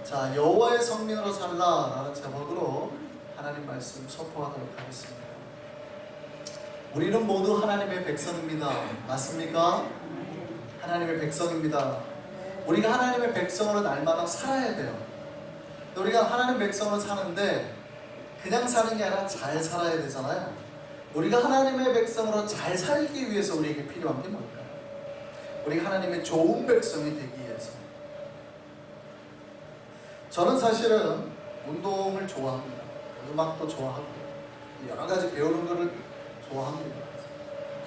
자, 여호와의 성민으로 살라라는 제목으로 하나님 말씀 선포하도록 하겠습니다. 우리는 모두 하나님의 백성입니다. 맞습니까? 하나님의 백성입니다. 우리가 하나님의 백성으로 날마다 살아야 돼요. 우리가 하나님 백성으로 사는데 그냥 사는 게 아니라 잘 살아야 되잖아요. 우리가 하나님의 백성으로 잘 살기 위해서 우리에게 필요한 게 뭘까요? 우리가 하나님의 좋은 백성이 되기 위해서. 저는 사실은 운동을 좋아합니다. 음악도 좋아하고 여러 가지 배우는 것을 좋아합니다.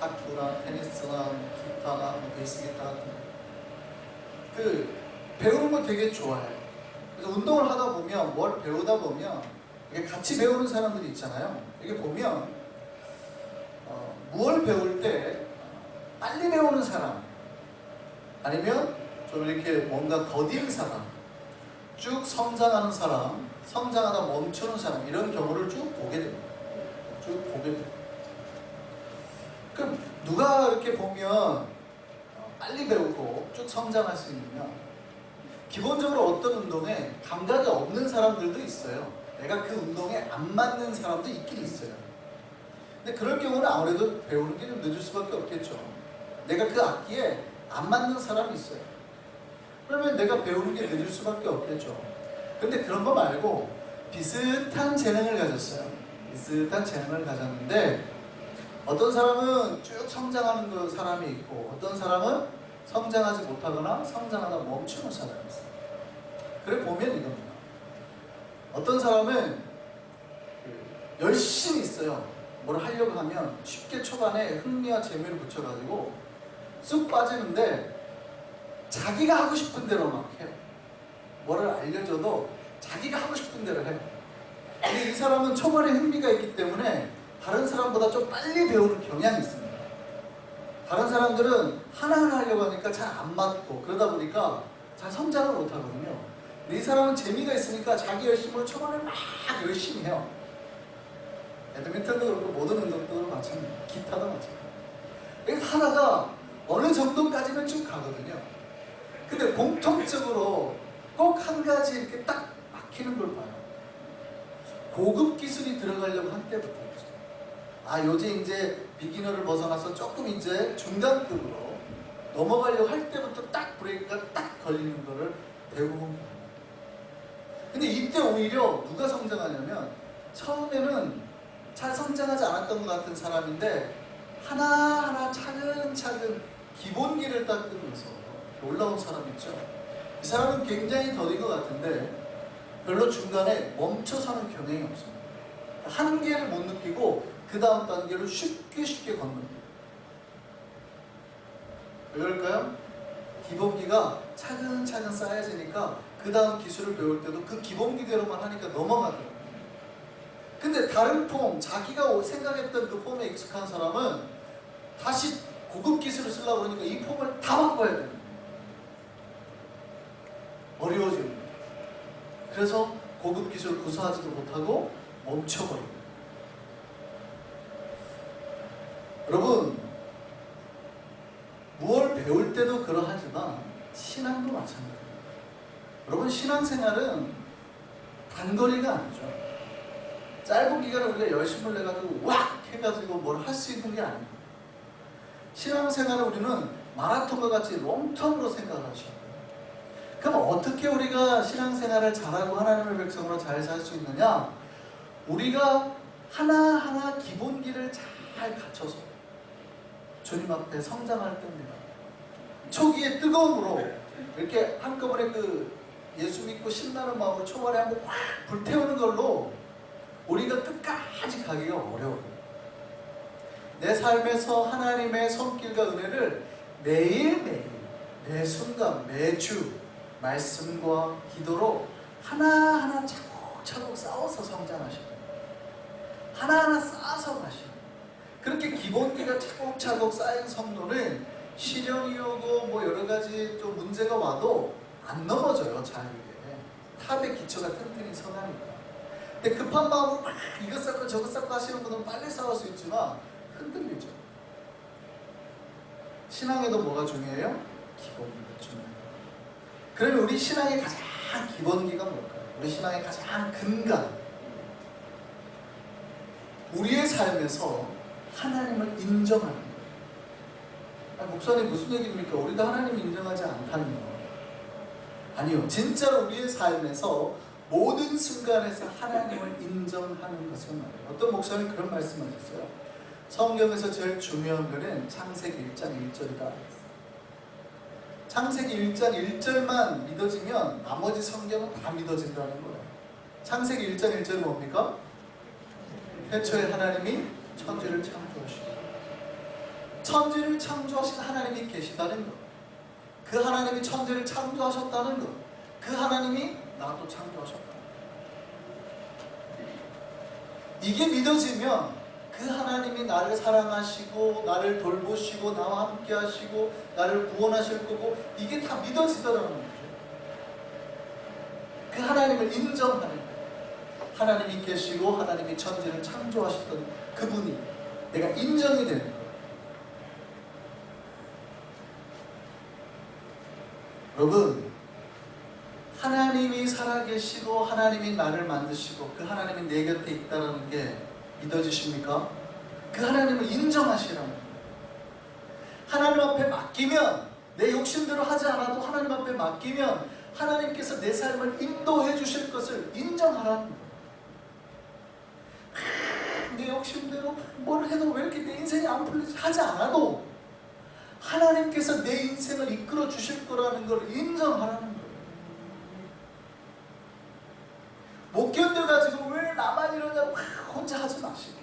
탁구나 테니스나 기타나 베이스 기타 같은 거. 배우는 거 되게 좋아해요. 그래서 운동을 하다 보면 뭘 배우다 보면 이게 같이 배우는 사람들이 있잖아요. 이게 보면 무엇을 배울 때 빨리 배우는 사람 아니면 좀 이렇게 뭔가 더딘 사람, 쭉 성장하는 사람, 성장하다 멈추는 사람, 이런 경우를 쭉 보게 됩니다. 쭉 보게 됩니다. 그럼 누가 이렇게 보면 빨리 배우고 쭉 성장할 수 있느냐? 기본적으로 어떤 운동에 감각이 없는 사람들도 있어요. 내가 그 운동에 안 맞는 사람도 있긴 있어요. 근데 그럴 경우는 아무래도 배우는 게 좀 늦을 수밖에 없겠죠. 내가 그 악기에 안 맞는 사람이 있어요. 그러면 내가 배우는 게 늦을 수밖에 없겠죠. 근데 그런 거 말고 비슷한 재능을 가졌어요. 비슷한 재능을 가졌는데 어떤 사람은 쭉 성장하는 그 사람이 있고 어떤 사람은 성장하지 못하거나 성장하다 멈추는 사람이 있어요. 그래 보면 이겁니다. 어떤 사람은 열심히 있어요. 뭘 하려고 하면 쉽게 초반에 흥미와 재미를 붙여가지고 쑥 빠지는데 자기가 하고 싶은 대로 막 해요. 뭐를 알려줘도 자기가 하고 싶은 대로 해요. 근데 이 사람은 초반에 흥미가 있기 때문에 다른 사람보다 좀 빨리 배우는 경향이 있습니다. 다른 사람들은 하나하나 하려고 하니까 잘 안 맞고 그러다 보니까 잘 성장을 못 하거든요. 근데 이 사람은 재미가 있으니까 자기 열심으로 초반에 막 열심히 해요. 배드민턴도 그렇고 모든 운동도 마찬가지입니다. 기타도 마찬가지입니다. 그래서 하다가 어느 정도까지는 쭉 가거든요. 근데 공통적으로 꼭 한 가지 이렇게 딱 막히는 걸 봐요. 고급 기술이 들어가려고 한 때부터. 요즘 이제 비기너를 벗어나서 조금 이제 중간급으로 넘어가려고 할 때부터 딱 브레이크가 딱 걸리는 거를 배우고 봅니다. 근데 이때 오히려 누가 성장하냐면 처음에는 잘 성장하지 않았던 것 같은 사람인데 하나하나 차근차근 기본기를 딱 끄면서 올라온 사람 있죠. 이 사람은 굉장히 더딘 것 같은데 별로 중간에 멈춰서는 경향이 없습니다. 한계를 못 느끼고 그 다음 단계를 쉽게 건너니다. 왜 그럴까요? 기본기가 차근차근 쌓여지니까 그 다음 기술을 배울 때도 그 기본기대로만 하니까 넘어가더라고요. 근데 다른 폼, 자기가 생각했던 그 폼에 익숙한 사람은 다시 고급 기술을 쓰려고 그러니까 이 폼을 다 바꿔야 됩니다. 어려워집니다. 그래서 고급 기술을 구사하지도 못하고 멈춰버립니다. 여러분, 무엇을 배울 때도 그러하지만 신앙도 마찬가지입니다. 여러분, 신앙생활은 단거리가 아니죠. 짧은 기간에 우리가 열심을 내가지고 왁 해가지고 뭘 할 수 있는 게 아닙니다. 신앙생활을 우리는 마라톤과 같이 롱텀으로 생각하셔야 돼요. 그럼 어떻게 우리가 신앙생활을 잘하고 하나님의 백성으로 잘 살 수 있느냐? 우리가 하나하나 기본기를 잘 갖춰서 주님 앞에 성장할 때입니다. 초기에 뜨거움으로 이렇게 한꺼번에 예수 믿고 신나는 마음으로 초반에 한번 확 불태우는 걸로 우리가 끝까지 가기가 어려워요. 내 삶에서 하나님의 손길과 은혜를 매일매일, 매 순간, 매주 말씀과 기도로 하나하나 차곡차곡 쌓아서 성장하시고 하나하나 쌓아서 가시고 그렇게 기본기가 차곡차곡 쌓인 성도는 시련이 오고 여러 가지 좀 문제가 와도 안 넘어져요. 잘 이게 탑의 기초가 튼튼히 서나니까. 근데 급한 마음으로 막 이것 쌓고 저것 쌓고 하시는 분은 빨리 쌓을 수 있지만 흔들리죠. 신앙에도 뭐가 중요해요? 기본기가 중요해요. 그러면 우리 신앙의 가장 가장 기본기가 뭘까요? 우리 신앙의 가장 근간, 우리의 삶에서 하나님을 인정하는 거예요. 아니, 목사님 무슨 얘기입니까? 우리도 하나님을 인정하지 않다니요. 아니요, 진짜로 우리의 삶에서 모든 순간에서 하나님을 인정하는 것을 말해요. 어떤 목사님 그런 말씀하셨어요. 성경에서 제일 중요한 글은 창세기 1장 1절이다. 창세기 1장 1절만 믿어지면 나머지 성경은 다 믿어진다는 거예요. 창세기 1장 1절은 뭡니까? 태초에 하나님이 천지를 창조하시고, 천지를 창조하신 하나님이 계시다는 것, 그 하나님이 천지를 창조하셨다는 것, 그 하나님이 나도 창조하셨다. 이게 믿어지면 그 하나님이 나를 사랑하시고 나를 돌보시고 나와 함께 하시고 나를 구원하실 거고, 이게 다 믿어지더라는 거죠. 그 하나님을 인정하는 거예요. 하나님이 계시고 하나님이 천지를 창조하셨던 그분이 내가 인정이 되는 거예요. 여러분, 하나님이 살아계시고 하나님이 나를 만드시고 그 하나님이 내 곁에 있다는 게 믿어지십니까? 그 하나님을 인정하시라는 거예요. 하나님 앞에 맡기면, 내 욕심대로 하지 않아도 하나님 앞에 맡기면 하나님께서 내 삶을 인도해 주실 것을 인정하라는 거예요. 내 욕심대로 뭘 해도 왜 이렇게 내 인생이 안 풀리지 하지 않아도 하나님께서 내 인생을 이끌어 주실 거라는 걸 인정하라는 거예요. 못 견뎌가지고 왜 나만 이러냐고 혼자 하지 마시고,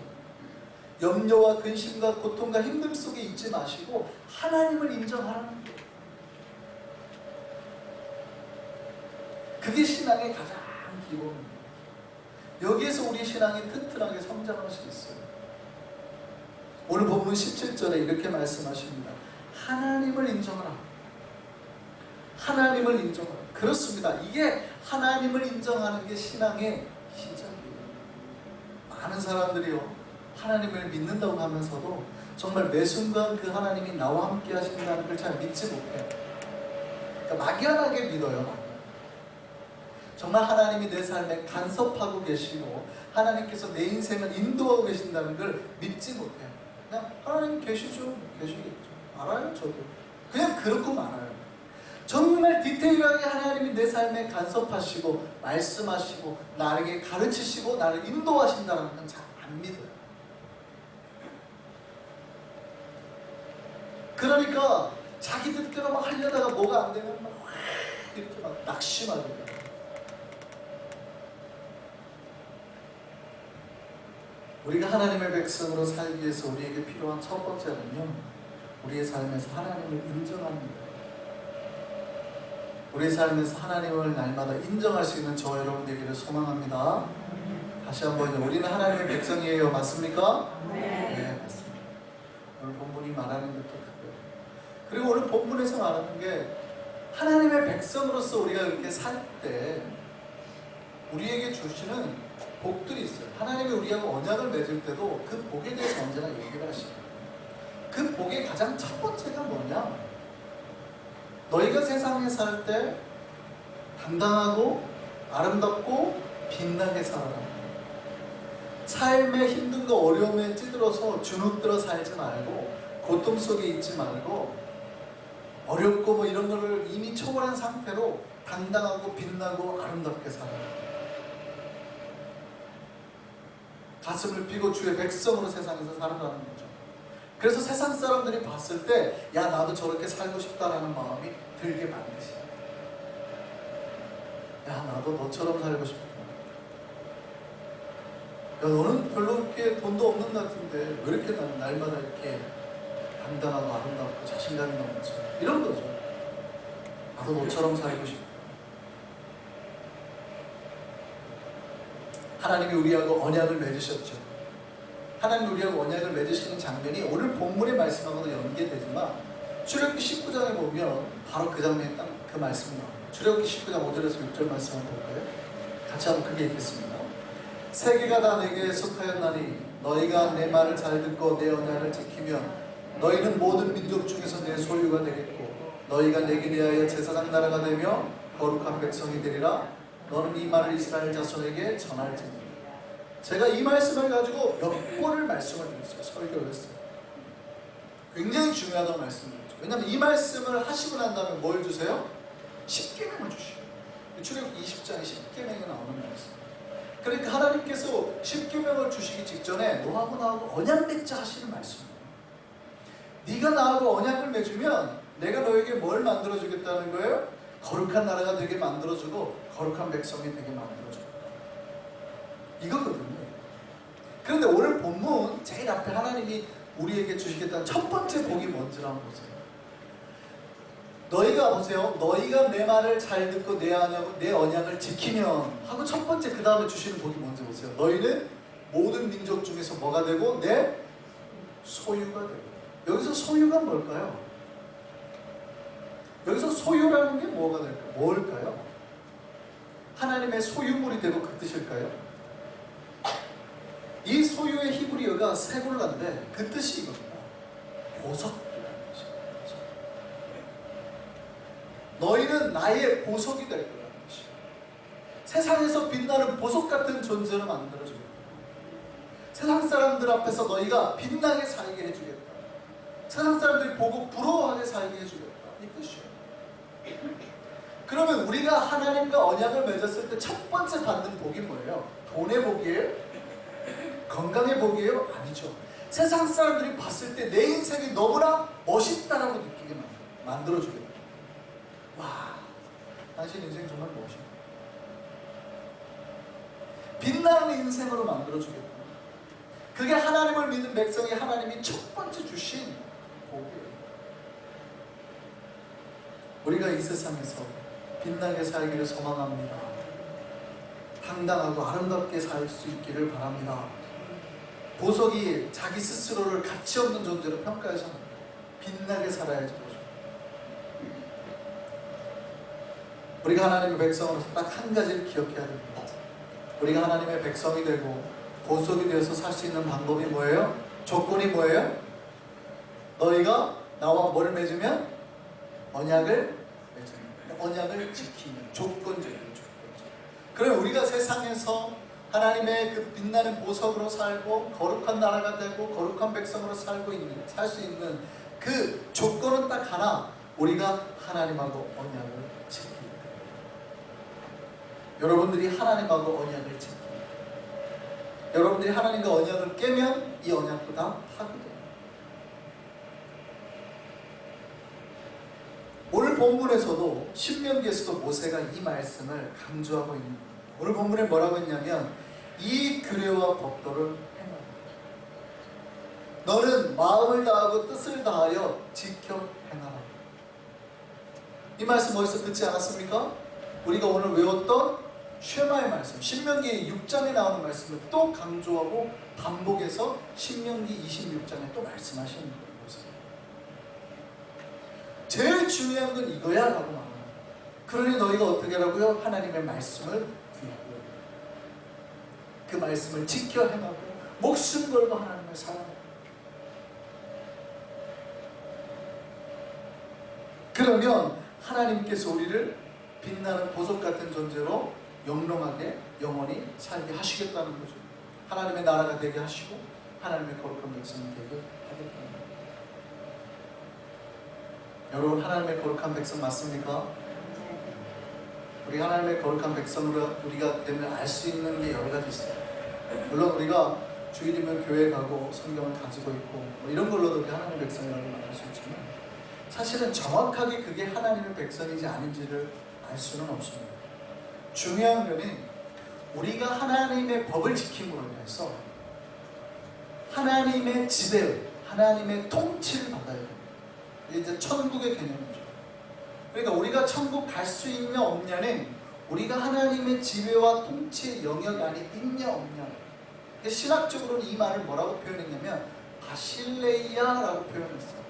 염려와 근심과 고통과 힘듦 속에 있지 마시고 하나님을 인정하라는 거예요. 그게 신앙의 가장 기본입니다. 여기에서 우리 신앙이 튼튼하게 성장할 수 있어요. 오늘 본문 17절에 이렇게 말씀하십니다. 하나님을 인정하라. 하나님을 인정하라. 그렇습니다. 이게 하나님을 인정하는 게 신앙의 시작이에요. 많은 사람들이요, 하나님을 믿는다고 하면서도 정말 매 순간 그 하나님이 나와 함께 하신다는 걸 잘 믿지 못해요. 그러니까 막연하게 믿어요. 정말 하나님이 내 삶에 간섭하고 계시고 하나님께서 내 인생을 인도하고 계신다는 걸 믿지 못해요. 그냥 하나님 계시죠? 계시겠죠. 알아요, 저도. 그냥 그렇고 말아요. 정말 디테일하게 하나님이 내 삶에 간섭하시고 말씀하시고 나에게 가르치시고 나를 인도하신다는 건 잘 안 믿어요. 그러니까 자기 뜻대로 막 하려다가 뭐가 안 되면 막 이렇게 막 낙심하게 돼요. 우리가 하나님의 백성으로 살기 위해서 우리에게 필요한 첫 번째는요, 우리의 삶에서 하나님을 인정하는 거예요. 우리의 삶에서 하나님을 날마다 인정할 수 있는 저와 여러분 되기를 소망합니다. 다시 한번, 우리는 하나님의 백성이에요. 맞습니까? 네, 맞습니다. 오늘 본문이 말하는 것도 그거예요. 그리고 오늘 본문에서 말하는 게 하나님의 백성으로서 우리가 이렇게 살 때 우리에게 주시는 복들이 있어요. 하나님이 우리하고 언약을 맺을 때도 그 복에 대해서 언제나 얘기를 하시고, 그 복의 가장 첫 번째가 뭐냐? 너희가 세상에 살 때 당당하고 아름답고 빛나게 살아라. 삶의 힘듦과 어려움에 찌들어서 주눅들어 살지 말고, 고통 속에 있지 말고, 어렵고 뭐 이런 거를 이미 초월한 상태로 당당하고 빛나고 아름답게 살아라. 가슴을 펴고 주의 백성으로 세상에서 살아가는 거죠. 그래서 세상 사람들이 봤을 때, 야, 나도 저렇게 살고 싶다라는 마음이 들게 만드시. 야, 나도 너처럼 살고 싶다. 야, 너는 별로 이렇게 돈도 없는 것 같은데 왜 이렇게 날마다 이렇게 당당하고 아름답고 자신감이 넘치? 이런 거죠. 나도 너처럼 살고 싶다. 하나님이 우리하고 언약을 맺으셨죠. 하나님이 우리하고 언약을 맺으시는 장면이 오늘 본문의 말씀하고도 연계되지만 출애굽기 19장에 보면 바로 그 장면에 딱 그 말씀이 나옵니다. 출애굽기 19장 5절에서 6절 말씀을 볼까요? 같이 한번 크게 읽겠습니다. 세계가 다 내게 속하였나니 너희가 내 말을 잘 듣고 내 언약을 지키면 너희는 모든 민족 중에서 내 소유가 되겠고 너희가 내게 대하여 제사장 나라가 되며 거룩한 백성이 되리라. 너는 이 말을 이스라엘 자손에게 전할지니. 제가 이 말씀을 가지고 몇 번을 말씀을 드렸어요. 설교를 했어요. 굉장히 중요하다고 말씀드렸죠. 왜냐하면 이 말씀을 하시고 난 다음에 뭘 주세요? 십계명을 주시고. 출애굽기 20장에 십계명이 나오는 말씀. 그러니까 하나님께서 십계명을 주시기 직전에 너하고 나하고 언약 맺자 하시는 말씀이에요. 네가 나하고 언약을 맺으면 내가 너에게 뭘 만들어주겠다는 거예요? 거룩한 나라가 되게 만들어주고 거룩한 백성이 되게 만들어주고, 이거거든요. 그런데 오늘 본문 제일 앞에 하나님이 우리에게 주시겠다는 첫 번째 복이 뭔지를 한번 보세요. 너희가 보세요. 너희가 내 말을 잘 듣고 내 언약을 지키면 하고 첫 번째 그 다음에 주시는 복이 뭔지 보세요. 너희는 모든 민족 중에서 뭐가 되고 내 소유가 되고. 여기서 소유가 뭘까요? 여기서 소유라는 게 뭐가 될까요? 뭘까요? 하나님의 소유물이 되고 그 뜻일까요? 이 소유의 히브리어가 세골라인데 그 뜻이 이겁니다. 보석이라는 뜻이에요. 너희는 나의 보석이 될 거라는 뜻이에요. 세상에서 빛나는 보석 같은 존재로 만들어주겠다. 세상 사람들 앞에서 너희가 빛나게 살게 해주겠다. 세상 사람들이 보고 부러워하게 살게 해주겠다. 이 뜻이에요. 그러면 우리가 하나님과 언약을 맺었을 때 첫 번째 받는 복이 뭐예요? 돈의 복이에요? 건강의 복이에요? 아니죠. 세상 사람들이 봤을 때 내 인생이 너무나 멋있다라고 느끼게 만들어주겠다. 와, 당신 인생 정말 멋있다. 빛나는 인생으로 만들어주겠다. 그게 하나님을 믿는 백성이 하나님이 첫 번째 주신 복이에요. 우리가 이 세상에서 빛나게 살기를 소망합니다. 당당하고 아름답게 살 수 있기를 바랍니다. 보석이 자기 스스로를 가치 없는 존재로 평가해서 빛나게 살아야지. 우리가 하나님의 백성으로서 딱 한 가지를 기억해야 됩니다. 우리가 하나님의 백성이 되고 보석이 되어서 살 수 있는 방법이 뭐예요? 조건이 뭐예요? 너희가 나와 뭐를 맺으면? 언약을 맺으면, 언약을 지키면. 조건적이에요. 그럼 우리가 세상에서 하나님의 그 빛나는 보석으로 살고 거룩한 나라가 되고 거룩한 백성으로 살 수 있는 그 조건은 딱 하나. 우리가 하나님하고 언약을 지키는 거예요. 여러분들이 하나님하고 언약을 지키는 거예요. 여러분들이 하나님과 언약을 깨면 이 언약도 다 파괴돼요. 오늘 본문에서도 신명기에서도 모세가 이 말씀을 강조하고 있는 거예요. 오늘 본문에 뭐라고 했냐면 이 규례와 법도를 행하라. 너는 마음을 다하고 뜻을 다하여 지켜 행하라. 이 말씀 어디서 듣지 않았습니까? 우리가 오늘 외웠던 쉐마의 말씀, 신명기 6장에 나오는 말씀을 또 강조하고 반복해서 신명기 26장에 또 말씀하시는 거예요. 제일 중요한 건 이거야 라고 말합니다. 그러니 너희가 어떻게 하라고요? 하나님의 말씀을 듣고 그 말씀을 지켜 행하고 목숨 걸고 하나님을 사랑하고. 그러면 하나님께서 우리를 빛나는 보석 같은 존재로 영롱하게 영원히 살게 하시겠다는 거죠. 하나님의 나라가 되게 하시고 하나님의 거룩한 백성이 되게 하겠다는 거죠. 여러분, 하나님의 거룩한 백성 맞습니까? 우리 하나님의 거룩한 백성으로 우리가 되면 알 수 있는 게 여러 가지 있어요. 물론 우리가 주일이면 교회 가고 성경을 가지고 있고 뭐 이런 걸로도 우리 하나님의 백성이라고 말할 수 있지만 사실은 정확하게 그게 하나님의 백성인지 아닌지를 알 수는 없습니다. 중요한 것은 우리가 하나님의 법을 지킴으로 인해서 하나님의 지배, 하나님의 통치를 받아야 됩니다. 이제 천국의 개념이죠. 그러니까 우리가 천국 갈 수 있냐 없냐는 우리가 하나님의 지배와 통치의 영역 안에 있냐 없냐. 신학적으로는 이 말을 뭐라고 표현했냐면 바실레이아라고 표현했어요.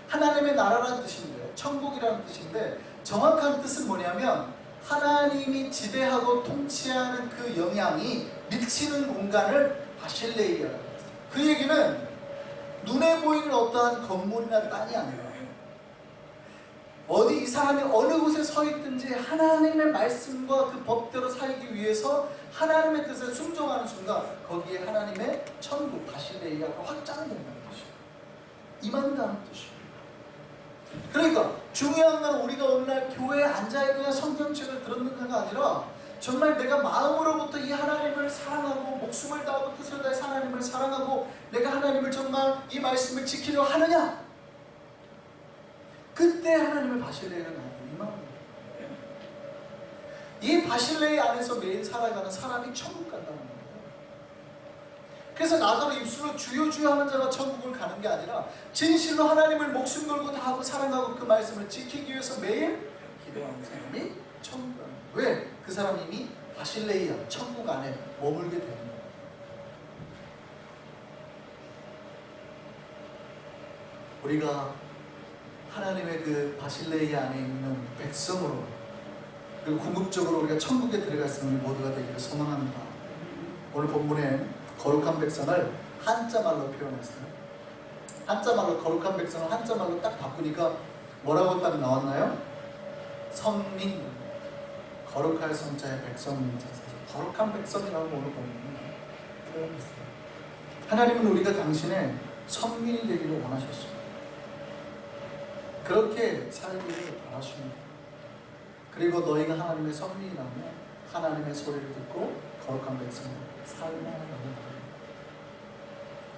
하나님의 나라라는 뜻인데, 천국이라는 뜻인데 정확한 뜻은 뭐냐면 하나님이 지배하고 통치하는 그 영향이 미치는 공간을 바실레이아라고 했어요. 그 얘기는 눈에 보이는 어떠한 건물이나 땅이 아니라 어디 이 사람이 어느 곳에 서 있든지 하나님의 말씀과 그 법대로 살기 위해서 하나님의 뜻에 순종하는 순간 거기에 하나님의 천국 바실레이아가 확장된다는 뜻이에요. 임한다는 뜻이에요. 그러니까 중요한 건 우리가 오늘날 교회에 앉아있거나 성경책을 들었는가가 아니라 정말 내가 마음으로부터 이 하나님을 사랑하고 목숨을 다하고 뜻을 다해서 하나님을 사랑하고 내가 하나님을 정말 이 말씀을 지키려 하느냐, 그때 하나님의 바실레이가 나오고 임하는 거예요. 이 바실레이 안에서 매일 살아가는 사람이 천국 간다는 거예요. 그래서 나더러 입술로 주여 주여 하는 자가 천국을 가는 게 아니라 진실로 하나님을 목숨 걸고 다하고 사랑하고 그 말씀을 지키기 위해서 매일 기도하는 사람이 천국 가는 거예요. 왜? 그 사람이 이미 바실레이야, 천국 안에 머물게 되는 거예요. 우리가 하나님의 그 바실레이 안에 있는 백성으로, 그리고 궁극적으로 우리가 천국에 들어갔으면 우리 모두가 되기를 소망합니다. 오늘 본문에 거룩한 백성을 한자말로 표현했어요. 한자말로, 거룩한 백성을 한자말로 딱 바꾸니까 뭐라고 딱 나왔나요? 성민, 거룩할 성자의 백성인 자서 거룩한 백성이라고 오늘 본문에 표현했어요. 하나님은 우리가 당신의 성민이 되기를 원하셨습니다. 그렇게 살기를 바라십니다. 그리고 너희가 하나님의 성민이라면 하나님의 소리를 듣고 거룩한 백성으로 살만하다고 말합니다.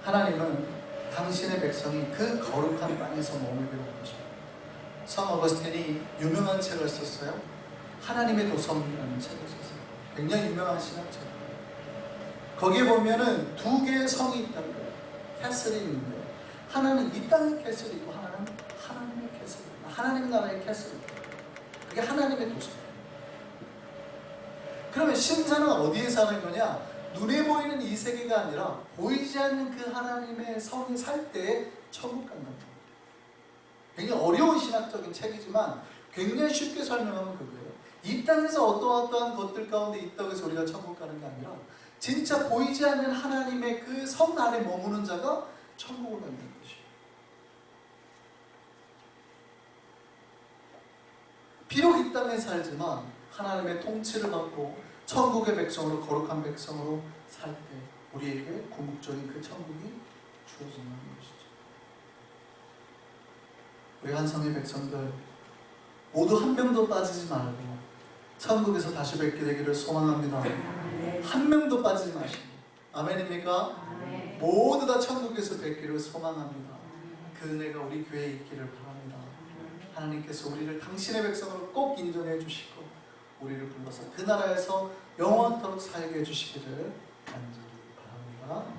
하나님은 당신의 백성이 그 거룩한 땅에서 머물기를 원하십니다. 성 어거스틴이 유명한 책을 썼어요. 하나님의 도성이라는 책을 썼어요. 굉장히 유명한 신학책. 거기에 보면은 두 개의 성이 있다는 거예요. 캐슬이 있는데 하나는 이 땅의 캐슬이 있고 하나는 하나님의 캐슬, 하나님 나라의 캐슬. 그게 하나님의 도시예요. 그러면 신자는 어디에 사는 거냐? 눈에 보이는 이 세계가 아니라 보이지 않는 그 하나님의 성이 살 때에 천국 간다는 거예요. 굉장히 어려운 신학적인 책이지만 굉장히 쉽게 설명하면 그거예요. 이 땅에서 어떠한 것들 가운데 있다고 해서 우리가 천국 가는 게 아니라 진짜 보이지 않는 하나님의 그 성 안에 머무는 자가 천국을 간다는 것이에요. 비록 이 땅에 살지만 하나님의 통치를 받고 천국의 백성으로, 거룩한 백성으로 살 때 우리에게 궁극적인 그 천국이 주어지는 것이죠. 우리 한성의 백성들 모두 한 명도 빠지지 말고 천국에서 다시 뵙게 되기를 소망합니다. 한 명도 빠지지 마시고. 아멘입니까? 아멘. 모두 다 천국에서 뵙기를 소망합니다. 그 은혜가 우리 교회에 있기를 바랍니다. 하나님께서 우리를 당신의 백성으로 꼭 인정해 주시고 우리를 불러서 그 나라에서 영원토록 살게 해주시기를 간절히 바랍니다.